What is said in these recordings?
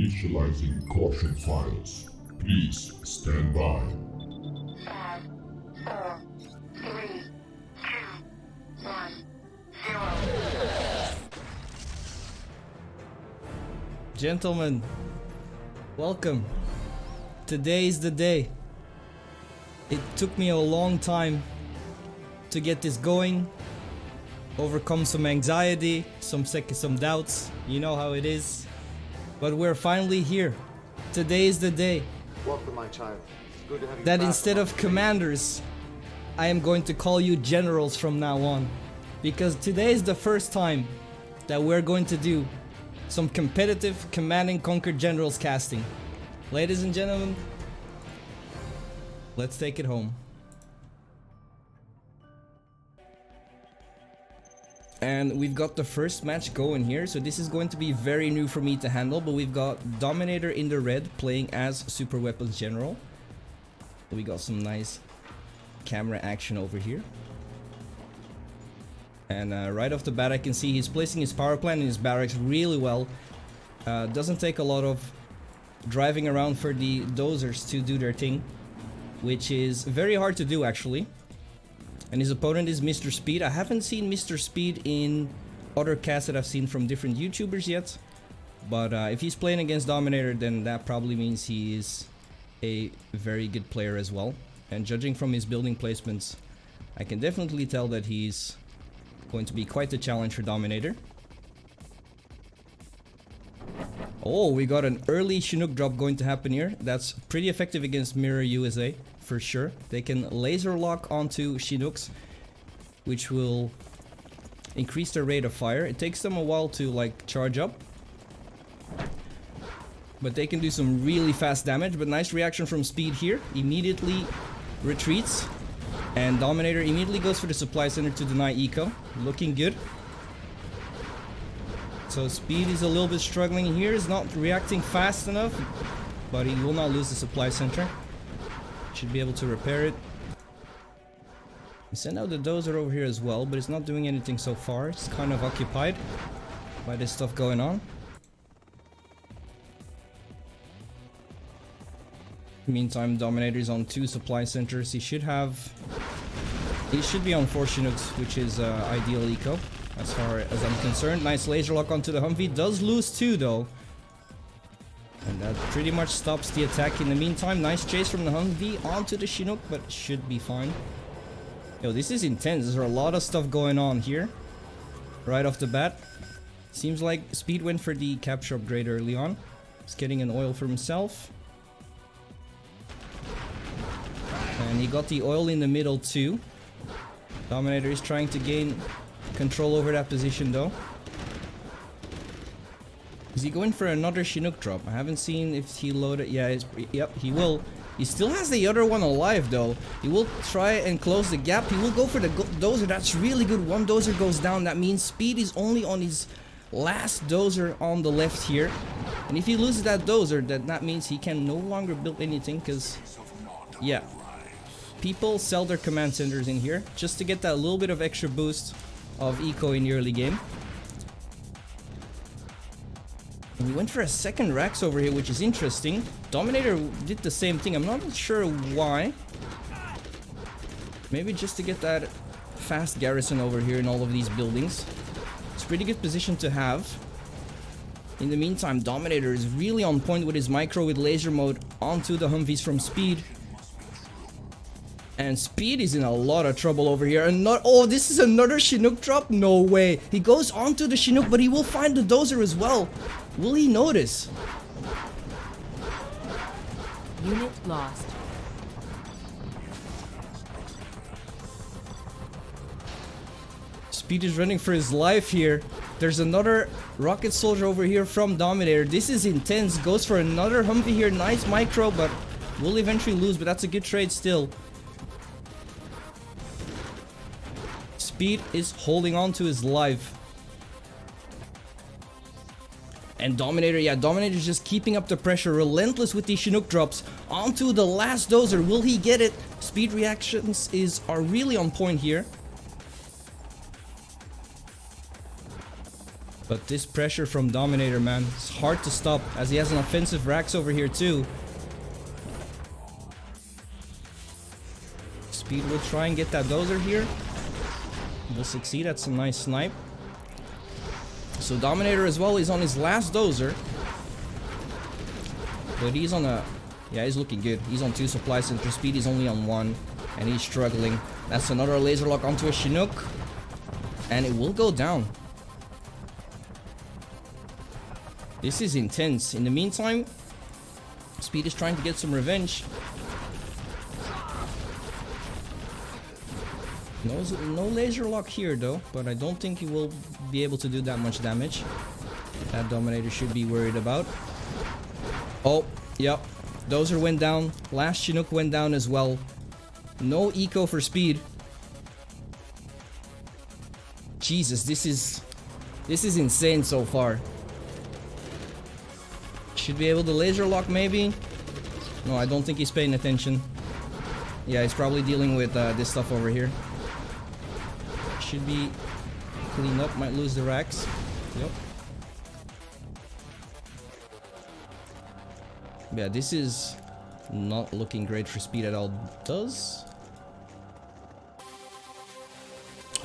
Initializing caution files. Please stand by. 5, 4, 3, 2, 1, 0. Gentlemen, welcome. Today's the day. It took me a long time to get this going, overcome some anxiety, some doubts, you know how it is. But we're finally here. Today is the day Welcome, my child. It's good to have you that back instead among of us. commanders, I am going to call you generals from now on. Because today is the first time that we're going to do some competitive Command and Conquer Generals casting. Ladies and gentlemen, let's take it home. And we've got the first match going here, so this is going to be very new for me to handle, but we've got Dominator in the red playing as Super Weapons General. We got some nice camera action over here. And right off the bat I can see he's placing his power plant in his barracks really well. Doesn't take a lot of driving around for the dozers to do their thing, which is very hard to do actually. And his opponent is Mr. Speed. I haven't seen Mr. Speed in other casts that I've seen from different YouTubers yet. But if he's playing against Dominator, then that probably means he is a very good player as well. And judging from his building placements, I can definitely tell that he's going to be quite a challenge for Dominator. Oh, we got an early Chinook drop going to happen here. That's pretty effective against Mirror USA. For sure, they can laser lock onto Chinooks, which will increase their rate of fire. It takes them a while to like charge up, but they can do some really fast damage. But nice reaction from Speed here. Immediately retreats, and Dominator immediately goes for the supply center to deny eco. Looking good. So Speed is a little bit struggling here. He's not reacting fast enough, but he will not lose the supply center. Should be able to repair it. We send out the dozer over here as well, but it's not doing anything so far. It's kind of occupied by this stuff going on. Meantime, Dominator is on 2 supply centers. He should be on 4 Chinooks, which is ideal eco as far as I'm concerned. Nice laser lock onto the Humvee. Does lose 2 though. And that pretty much stops the attack. In the meantime, nice chase from the Humvee onto the Chinook, but should be fine. Yo, this is intense. There's a lot of stuff going on here right off the bat. Seems like Speed went for the capture upgrade early on. He's getting an oil for himself. And he got the oil in the middle too. Dominator is trying to gain control over that position though. Is he going for another Chinook drop? I haven't seen if he loaded. Yeah, yep, he will. He still has the other one alive though. He will try and close the gap. He will go for the dozer. That's really good. One dozer goes down. That means Speed is only on his last dozer on the left here. And if he loses that dozer, that means he can no longer build anything because, yeah, people sell their command centers in here just to get that little bit of extra boost of eco in the early game. We went for a second Rax over here, which is interesting. Dominator did the same thing. I'm not sure why. Maybe just to get that fast garrison over here in all of these buildings. It's a pretty good position to have. In the meantime, Dominator is really on point with his micro with laser mode onto the Humvees from Speed. And Speed is in a lot of trouble over here. And oh, this is another Chinook drop? No way. He goes onto the Chinook, but he will find the dozer as well. Will he notice? Unit lost. Speed is running for his life here. There's another rocket soldier over here from Dominator. This is intense. Goes for another Humvee here. Nice micro, but will eventually lose. But that's a good trade still. Speed is holding on to his life. And Dominator, yeah, Dominator is just keeping up the pressure, relentless with these Chinook drops onto the last dozer. Will he get it? Speed reactions are really on point here. But this pressure from Dominator, man, it's hard to stop as he has an offensive Rax over here too. Speed will try and get that dozer here. Will succeed. That's a nice snipe. So Dominator as well is on his last dozer. But he's on a... Yeah, he's looking good. He's on 2 supply center. Speed is only on 1. And he's struggling. That's another laser lock onto a Chinook. And it will go down. This is intense. In the meantime, Speed is trying to get some revenge. No laser lock here though, but I don't think he will be able to do that much damage. That Dominator should be worried about. Oh, yep. Dozer went down. Last Chinook went down as well. No eco for Speed. Jesus, this is insane so far. Should be able to laser lock maybe. No, I don't think he's paying attention. Yeah, he's probably dealing with this stuff over here. Should be cleaned up. Might lose the Rax. Yep. Yeah, this is not looking great for Speed at all. Does?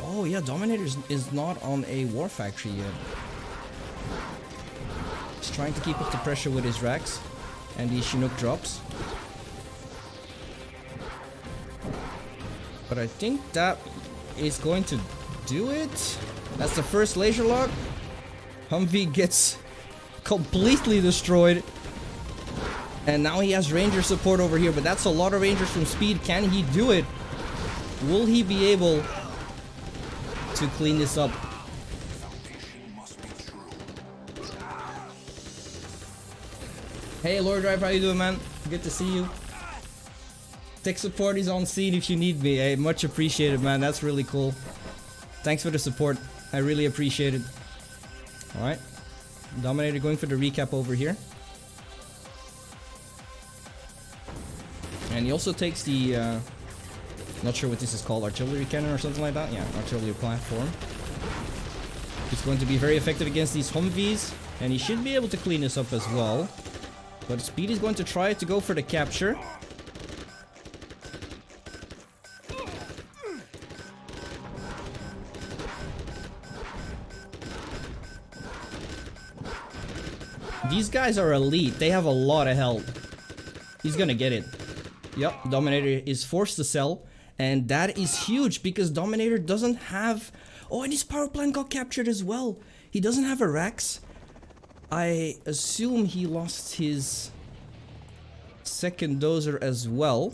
Oh yeah, Dominator is not on a War Factory yet. He's trying to keep up the pressure with his Rax and these Chinook drops. But I think that is going to do it. That's the first laser lock. Humvee gets completely destroyed. And now he has Ranger support over here, but that's a lot of Rangers from Speed. Can he do it? Will he be able to clean this up? Hey Lord Drive, how you doing, man? Good to see you. Tech support is on scene if you need me. Hey, much appreciated, man. That's really cool. Thanks for the support. I really appreciate it. Alright. Dominator going for the recap over here. And he also takes the, not sure what this is called, artillery cannon or something like that. Yeah, artillery platform. It's going to be very effective against these Humvees. And he should be able to clean this up as well. But Speed is going to try to go for the capture. These guys are elite. They have a lot of health. He's gonna get it. Yep, Dominator is forced to sell. And that is huge because Dominator doesn't have... Oh, and his power plant got captured as well. He doesn't have a Rax. I assume he lost his second dozer as well.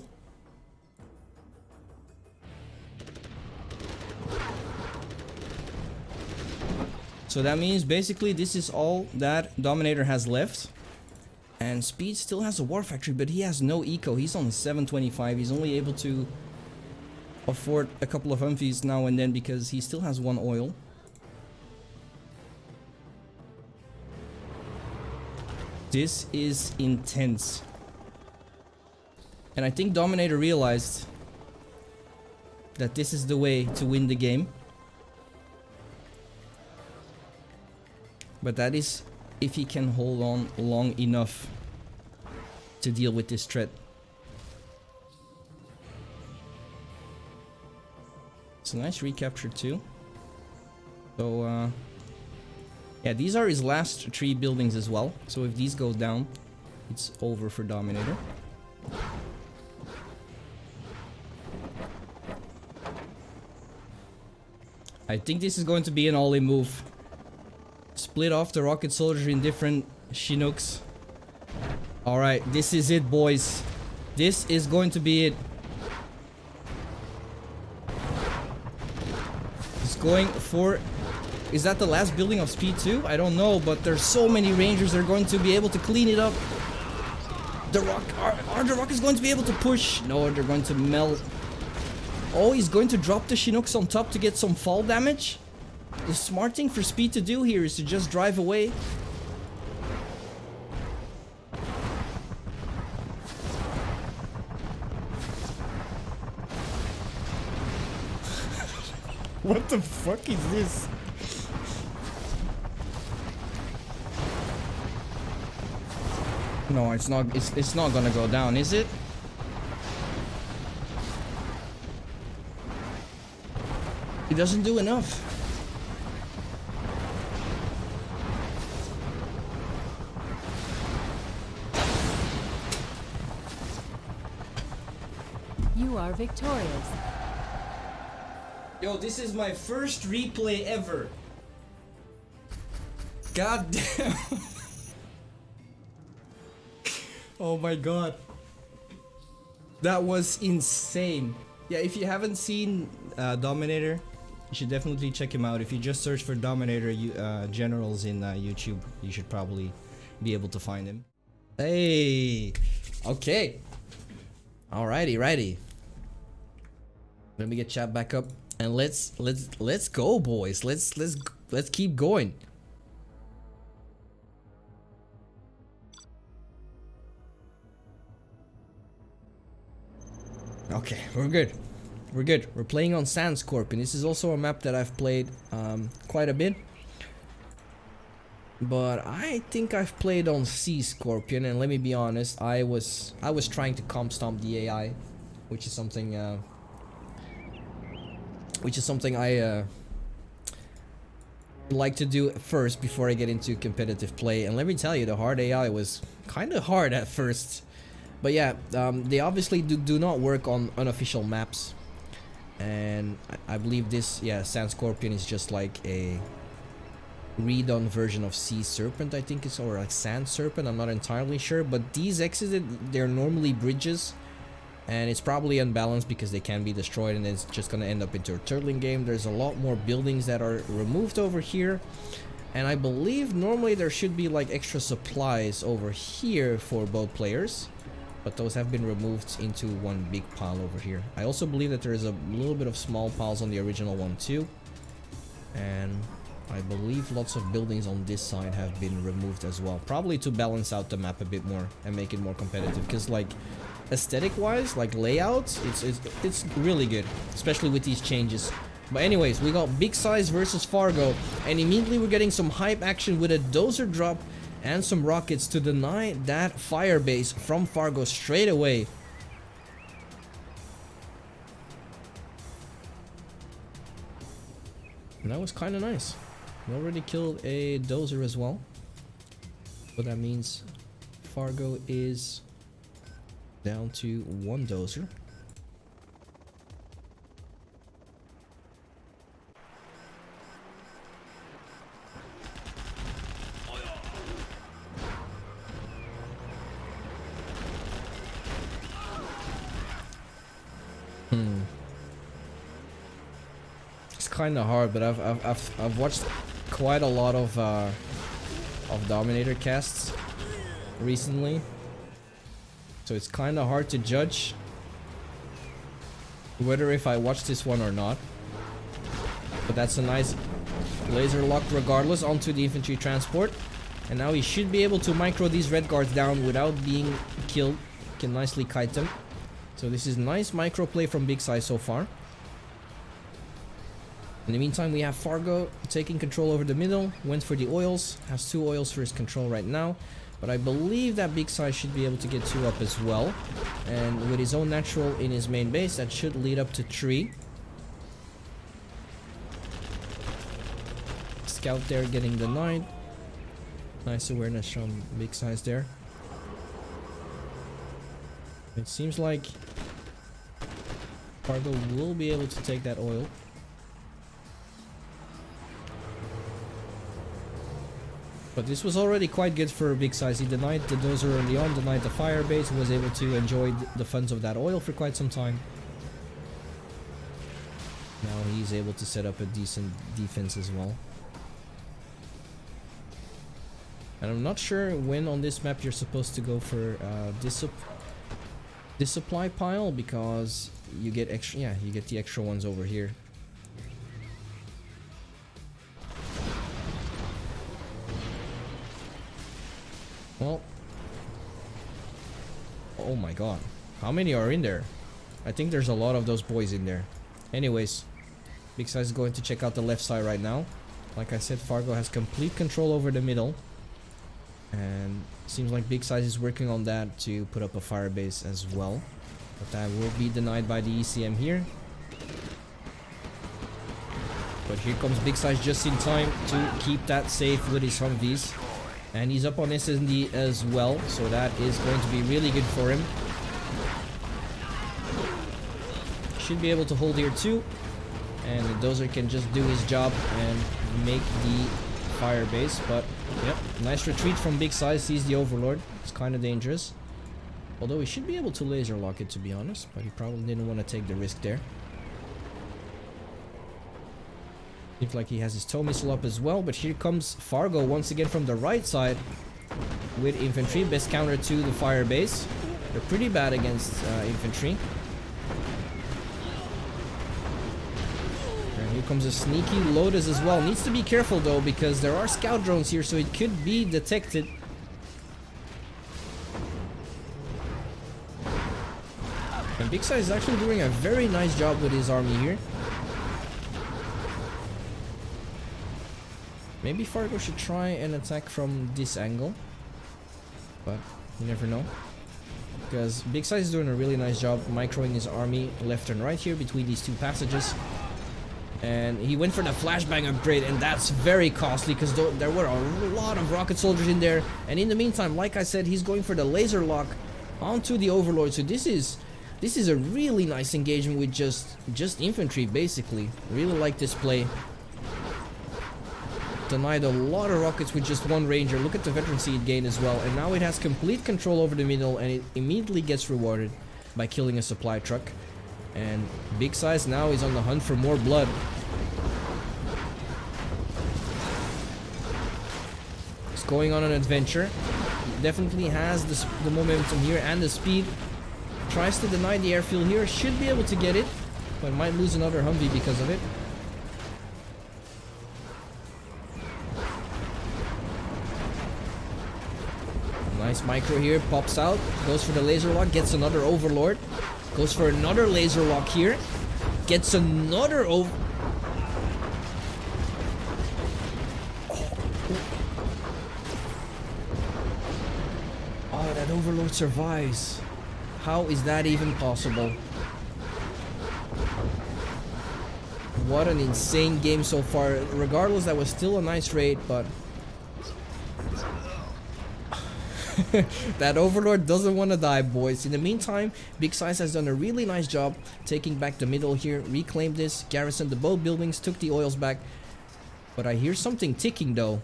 So that means basically this is all that Dominator has left. And Speed still has a War Factory, but he has no eco. He's on 725. He's only able to afford a couple of Humvees now and then because he still has 1 oil. This is intense. And I think Dominator realized that this is the way to win the game. But that is if he can hold on long enough to deal with this threat. It's a nice recapture too. So yeah, these are his last 3 buildings as well. So if these go down, it's over for Dominator. I think this is going to be an all-in move. Split off the rocket soldiers in different Chinooks. Alright, this is it, boys. This is going to be it. He's going for... Is that the last building of Speed 2? I don't know, but there's so many Rangers that are going to be able to clean it up. The Rock... Are the Rockets going to be able to push? No, they're going to melt. Oh, he's going to drop the Chinooks on top to get some fall damage? The smart thing for Speed to do here is to just drive away. What the fuck is this? No, it's not. It's not gonna go down, is it? It doesn't do enough. You are victorious. Yo, this is my first replay ever. God damn. Oh my god. That was insane. Yeah, if you haven't seen Dominator, you should definitely check him out. If you just search for Dominator Generals in YouTube, you should probably be able to find him. Hey. Okay. Alrighty, righty. Let me get chat back up and let's go, boys. Let's keep going. Okay, we're good. We're good. We're playing on Sand Scorpion. This is also a map that I've played quite a bit. But I think I've played on Sea Scorpion, and let me be honest, I was trying to comp stomp the AI, which is something I like to do first before I get into competitive play. And let me tell you, the hard AI was kind of hard at first. But yeah, they obviously do not work on unofficial maps. And I believe this, yeah, Sand Scorpion is just like a redone version of Sea Serpent, I think it's, or like Sand Serpent, I'm not entirely sure. But these exited, they're normally bridges. And it's probably unbalanced because they can be destroyed, and it's just gonna end up into a turtling game. There's a lot more buildings that are removed over here. And I believe normally there should be like extra supplies over here for both players. But those have been removed into one big pile over here. I also believe that there is a little bit of small piles on the original one too. And I believe lots of buildings on this side have been removed as well. Probably to balance out the map a bit more and make it more competitive. Because like aesthetic wise, like layouts, it's really good. Especially with these changes. But anyways, we got Big Size versus Fargo. And immediately we're getting some hype action with a dozer drop and some rockets to deny that fire base from Fargo straight away. And that was kind of nice. We already killed a dozer as well. So that means Fargo is down to one dozer. It's kind of hard, but I've watched quite a lot of Dominator casts recently, so it's kind of hard to judge whether if I watch this one or not. But that's a nice laser lock regardless onto the infantry transport, and now he should be able to micro these red guards down without being killed. Can nicely kite them. So this is nice micro play from Big Size so far. In the meantime, we have Fargo taking control over the middle. Went for the oils. Has 2 oils for his control right now. But I believe that Big Size should be able to get 2 up as well. And with his own natural in his main base, that should lead up to 3. Scout there getting denied. Nice awareness from Big Size there. It seems like Fargo will be able to take that oil. But this was already quite good for Big Size. He denied the dozer early on, denied the fire base, was able to enjoy the funds of that oil for quite some time. Now he's able to set up a decent defense as well. And I'm not sure when on this map you're supposed to go for this supply pile, because you get extra, yeah, you get the extra ones over here. Well, oh my god, how many are in there? I think there's a lot of those boys in there. Anyways, Big Size is going to check out the left side right now. Like I said, Fargo has complete control over the middle. And Seems like Big Size is working on that to put up a fire base as well. But that will be denied by the ECM here. But here comes Big Size just in time to keep that safe with his Humvees. And he's up on SND as well, so that is going to be really good for him. Should be able to hold here too. And the Dozer can just do his job and make the fire base. But, yep, nice retreat from Big Size. Sees the Overlord. It's kind of dangerous. Although he should be able to laser lock it, to be honest. But he probably didn't want to take the risk there. Seems like he has his tow missile up as well, but here comes Fargo once again from the right side with infantry. Best counter to the fire base. They're pretty bad against infantry. And here comes a sneaky Lotus as well. Needs to be careful though, because there are scout drones here, so it could be detected. And Big Size is actually doing a very nice job with his army here. Maybe Fargo should try and attack from this angle, but you never know. Because Big Size is doing a really nice job microing his army left and right here between these two passages. And he went for the flashbang upgrade, and that's very costly because there were a lot of rocket soldiers in there. And in the meantime, like I said, he's going for the laser lock onto the Overlord. So this is a really nice engagement with just infantry basically. Really like this play. Denied a lot of rockets with just one ranger. Look at the veterancy it gained as well, and now it has complete control over the middle, and it immediately gets rewarded by killing a supply truck. And Big Size now is on the hunt for more blood. He's going on an adventure. He definitely has the momentum here and the speed. Tries to deny the airfield here. Should be able to get it, but might lose another Humvee because of it. Nice micro here, pops out, goes for the laser lock, gets another Overlord, goes for another laser lock here, gets another Oh, that Overlord survives. How is that even possible? What an insane game so far. Regardless, that was still a nice raid, but that Overlord doesn't want to die, boys. In the meantime, Big Size has done a really nice job taking back the middle here, reclaimed this, garrisoned the boat buildings, took the oils back. But I hear something ticking though.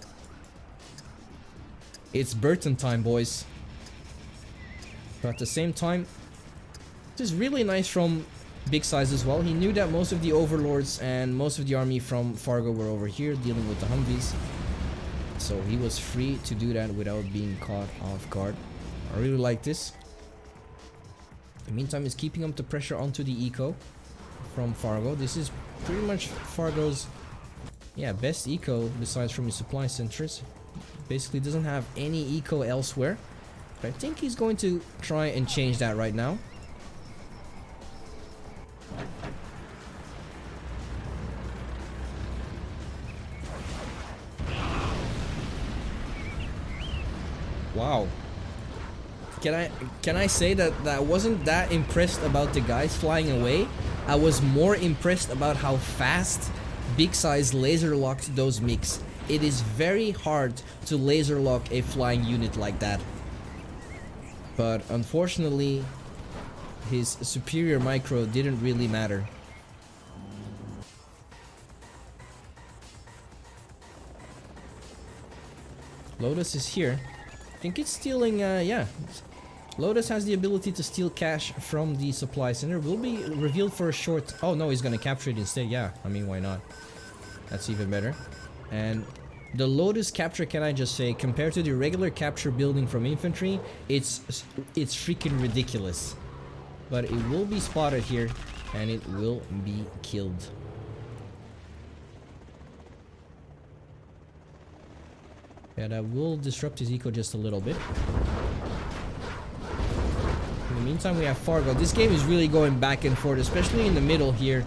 It's Burton time, boys. But at the same time, this is really nice from Big Size as well. He knew that most of the Overlords and most of the army from Fargo were over here dealing with the Humvees. So he was free to do that without being caught off guard. I really like this. In the meantime, he's keeping up the pressure onto the eco from Fargo. This is pretty much Fargo's best eco besides from his supply centers. Basically doesn't have any eco elsewhere. But I think he's going to try and change that right now. Wow. Can I say that I wasn't that impressed about the guys flying away? I was more impressed about how fast Big Size laser locked those MiGs. It is very hard to laser lock a flying unit like that. But unfortunately, his superior micro didn't really matter. Lotus is here. I think it's stealing, Lotus has the ability to steal cash from the supply center. Will be revealed for a short... Oh no, he's gonna capture it instead. Yeah, I mean, why not? That's even better. And the Lotus capture, can I just say, compared to the regular capture building from infantry, it's freaking ridiculous. But it will be spotted here, and it will be killed. Yeah, that will disrupt his eco just a little bit. In the meantime, we have Fargo. This game is really going back and forth, especially in the middle here.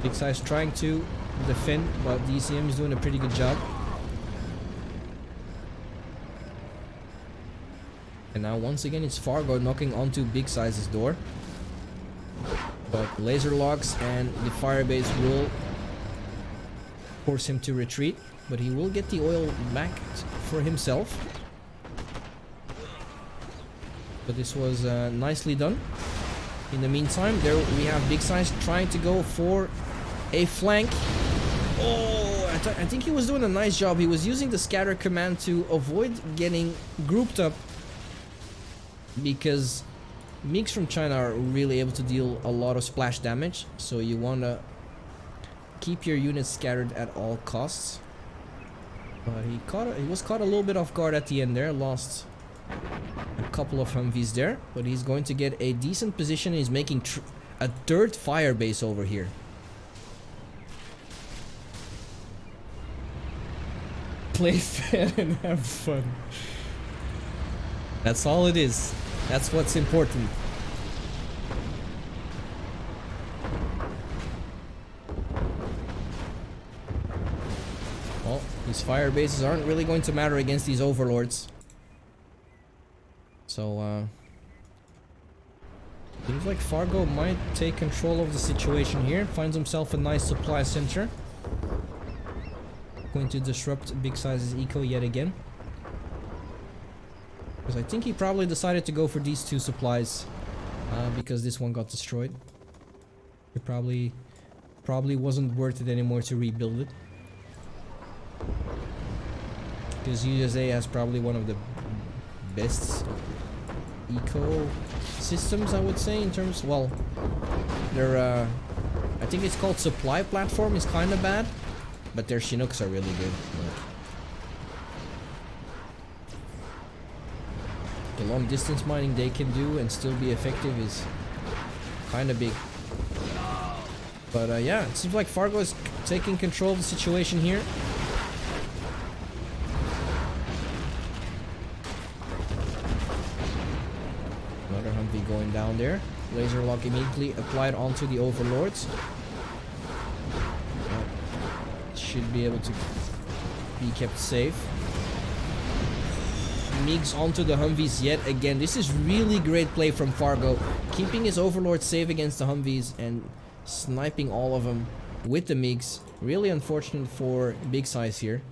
Big Size trying to defend, but DCM is doing a pretty good job. And now once again it's Fargo knocking onto Big Size's door. But laser locks and the firebase will force him to retreat. But he will get the oil back for himself. But this was nicely done. In the meantime, there we have Big Size trying to go for a flank. Oh, I think he was doing a nice job. He was using the scatter command to avoid getting grouped up, because MiGs from China are really able to deal a lot of splash damage, so you want to keep your units scattered at all costs. But he was caught a little bit off guard at the end there, lost a couple of Humvees there, but he's going to get a decent position. He's making a third fire base over here. Play fair and have fun. That's all it is. That's what's important. Well, these fire bases aren't really going to matter against these overlords. So, seems like Fargo might take control of the situation here. Finds himself a nice supply center. Going to disrupt Big Size's eco yet again. Because I think he probably decided to go for these two supplies. Because this one got destroyed. It probably wasn't worth it anymore to rebuild it. Because USA has probably one of the best eco systems, I would say, in terms, well, their I think it's called supply platform is kind of bad, but their Chinooks are really good. The long distance mining they can do and still be effective is kind of big. But yeah, it seems like Fargo is taking control of the situation here. Another Humvee going down there. Laser lock immediately applied onto the overlords. Should be able to be kept safe. MiGs onto the Humvees yet again. This is really great play from Fargo, keeping his overlords safe against the Humvees and sniping all of them with the MiGs. Really unfortunate for Big Size here.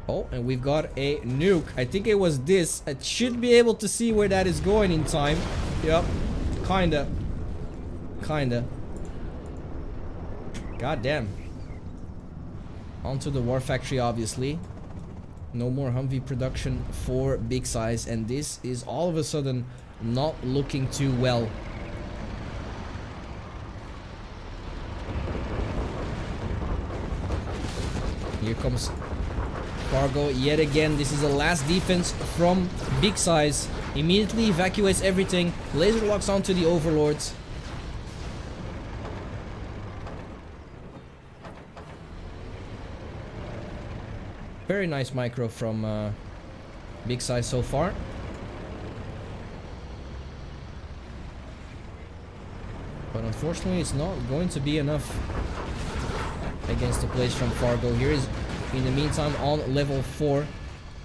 Oh, and we've got a nuke. I think it was this. I should be able to see where that is going in time. Yep. Kinda. God damn. Onto the War Factory, obviously. No more Humvee production for Big Size, and this is all of a sudden not looking too well. Here comes Fargo yet again. This is the last defense from Big Size. Immediately evacuates everything. Laser locks onto the overlords. Very nice micro from Big Size so far. But unfortunately it's not going to be enough against the plays from Fargo. Here is, in the meantime, on level 4.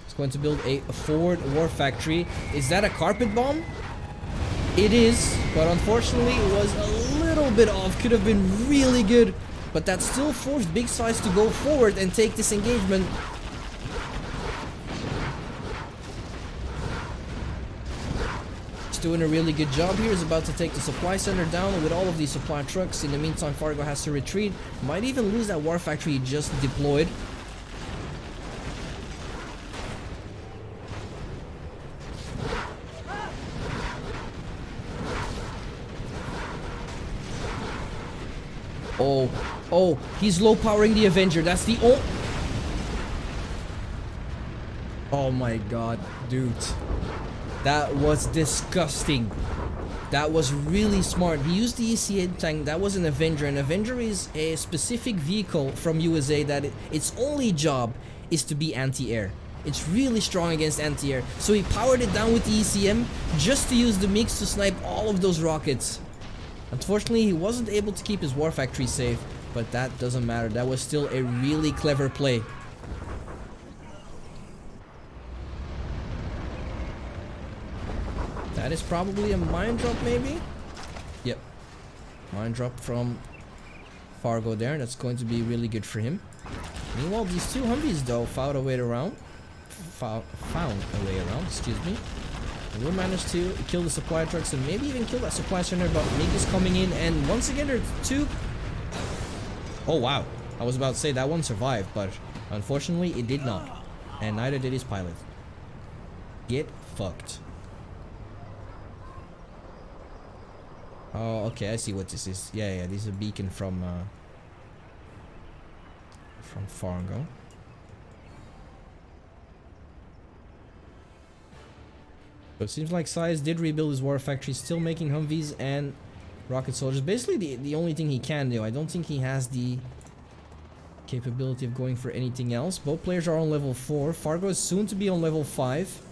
It's going to build a forward war factory. Is that a carpet bomb? It is, but unfortunately it was a little bit off. Could have been really good, but that still forced Big Size to go forward and take this engagement. Doing a really good job here. Is about to take the supply center down with all of these supply trucks. In the meantime, Fargo has to retreat. Might even lose that war factory he just deployed. Oh, he's low powering the Avenger. That's the oh my god, dude. That was disgusting. That was really smart. He used the ECA tank. That was an Avenger. An Avenger is a specific vehicle from USA that its only job is to be anti-air. It's really strong against anti-air. So he powered it down with the ECM just to use the MiGs to snipe all of those rockets. Unfortunately, he wasn't able to keep his war factory safe, but that doesn't matter. That was still a really clever play. That is probably a mine drop, maybe? Yep. Mine drop from Fargo there. That's going to be really good for him. Meanwhile, these two Humvees, though, found a way around. Excuse me. They will manage to kill the supply trucks and maybe even kill that supply center, but Mig is coming in, and once again, there are two... Oh, wow. I was about to say that one survived, but unfortunately, it did not. And neither did his pilot. Get fucked. Oh, okay, I see what this is. Yeah, this is a beacon from Fargo. So it seems like Size did rebuild his war factory, still making Humvees and rocket soldiers. Basically, the only thing he can do. I don't think he has the capability of going for anything else. Both players are on level 4. Fargo is soon to be on level 5.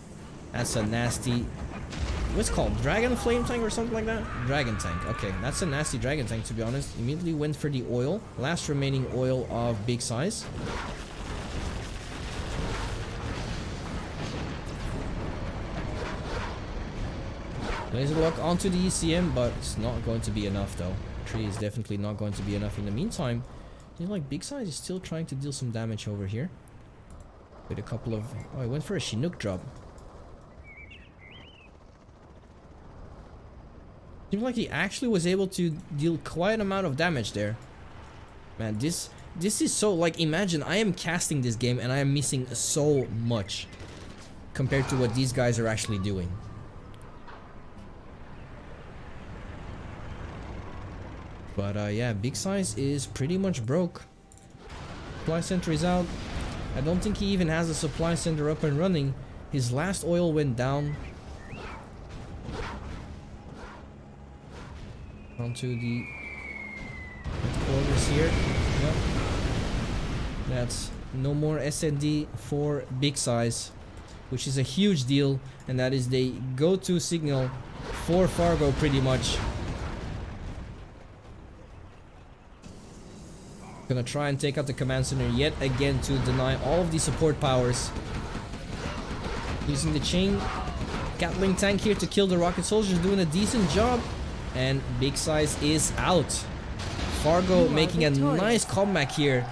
That's a nasty... What's it called? Dragon flame tank or something like that? Dragon tank. Okay, that's a nasty dragon tank, to be honest. Immediately went for the oil. Last remaining oil of Big Size. Laser lock onto the ECM, but it's not going to be enough though. Tree is definitely not going to be enough. In the meantime, you know, like Big Size is still trying to deal some damage over here. With a couple of... Oh, I went for a Chinook drop. Seems like he actually was able to deal quite an amount of damage there. Man, this is so... Like, imagine I am casting this game and I am missing so much compared to what these guys are actually doing. But yeah, Big Size is pretty much broke. Supply center is out. I don't think he even has a supply center up and running. His last oil went down. Onto the headquarters here. Yep. That's no more SND for Big Size, which is a huge deal, and that is the go-to signal for Fargo pretty much. Gonna try and take out the command center yet again to deny all of the support powers. Using the chain Gatling tank here to kill the rocket soldiers, doing a decent job. And Big Size is out. Fargo making a nice comeback here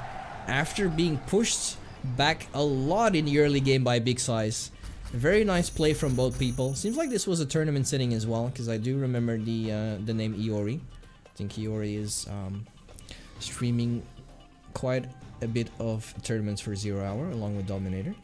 after being pushed back a lot in the early game by Big Size. Very nice play from both people. Seems like this was a tournament setting as well, because I do remember the name Iori. I think Iori is streaming quite a bit of tournaments for 0 Hour along with Dominator.